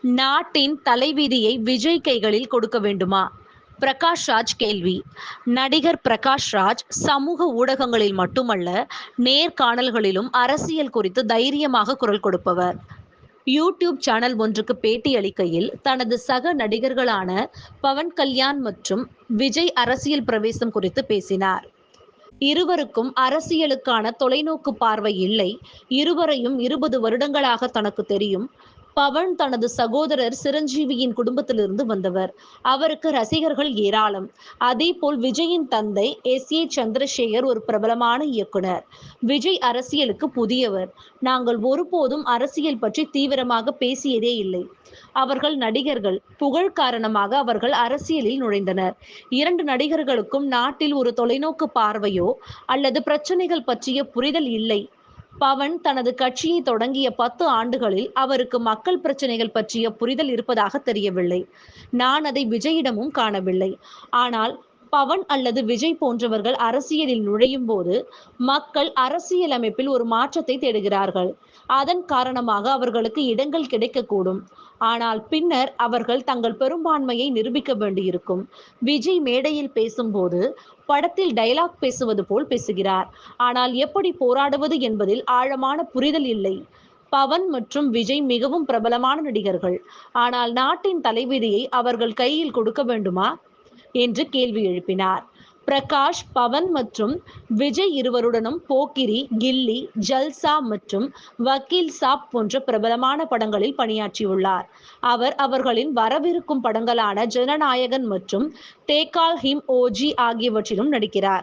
நாட்டின் தலைவிதியை விஜய் கைகளில் கொடுக்க வேண்டுமா? பிரகாஷ் ராஜ் கேள்வி. நடிகர் பிரகாஷ் ராஜ் சமூக ஊடகங்களில் மட்டுமல்ல, நேர்காணல்களிலும் அரசியல் குறித்து தைரியமாக குரல் கொடுப்பவர். யூடியூப் சேனல் ஒன்றுக்கு பேட்டி அளிக்கையில் தனது சக நடிகர்களான பவன் கல்யாண் மற்றும் விஜய் அரசியல் பிரவேசம் குறித்து பேசினார். இருவருக்கும் அரசியலுக்கான தொலைநோக்கு பார்வை இல்லை. இருவரையும் 20 வருடங்களாக தனக்கு தெரியும். பவன் தனது சகோதரர் சிரஞ்சீவியின் குடும்பத்திலிருந்து வந்தவர். அவருக்கு ரசிகர்கள் ஏராளம். அதேபோல் விஜயின் தந்தை எஸ். சந்திரசேகர் ஒரு பிரபலமான இயக்குனர். விஜய் அரசியலுக்கு புதியவர். நாங்கள் ஒருபோதும் அரசியல் பற்றி தீவிரமாக பேசியதே இல்லை. அவர்கள் நடிகர்கள். புகழ் காரணமாக அவர்கள் அரசியலில் நுழைந்தனர். 2 நடிகர்களுக்கும் நாட்டில் ஒரு தொலைநோக்கு பார்வையோ அல்லது பிரச்சனைகள் பற்றிய புரிதல் இல்லை. பவன் தனது கட்சியை தொடங்கிய 10 ஆண்டுகளில் அவருக்கு மக்கள் பிரச்சனைகள் பற்றிய புரிதல் இருப்பதாக தெரியவில்லை. நான் அதை விஜயிடமும் காணவில்லை. ஆனால் பவன் அல்லது விஜய் போன்றவர்கள் அரசியலில் நுழையும் போது மக்கள் அரசியலமைப்பில் ஒரு மாற்றத்தை தேடுகிறார்கள். அதன் காரணமாக அவர்களுக்கு இடங்கள் கிடைக்கக்கூடும். ஆனால் பின்னர் அவர்கள் தங்கள் பெரும்பான்மையை நிரூபிக்க வேண்டியிருக்கும். விஜய் மேடையில் பேசும்போது படத்தில் டயலாக் பேசுவது போல் பேசுகிறார். ஆனால் எப்படி போராடுவது என்பதில் ஆழமான புரிதல் இல்லை. பவன் மற்றும் விஜய் மிகவும் பிரபலமான நடிகர்கள். ஆனால் நாட்டின் தலைவிதியை அவர்கள் கையில் கொடுக்க வேண்டுமா என்று கேள்வி எழுப்பினார். பிரகாஷ், பவன் மற்றும் விஜய் இருவருடனும் போக்கிரி, கில்லி, ஜல்சா மற்றும் வக்கீல் சாப் போன்ற பிரபலமான படங்களில் பணியாற்றியுள்ளார். அவர் அவர்களின் வரவிருக்கும் படங்களான ஜனநாயகன் மற்றும் தேக்கால் ஹிம் ஓஜி ஆகியவற்றிலும் நடிக்கிறார்.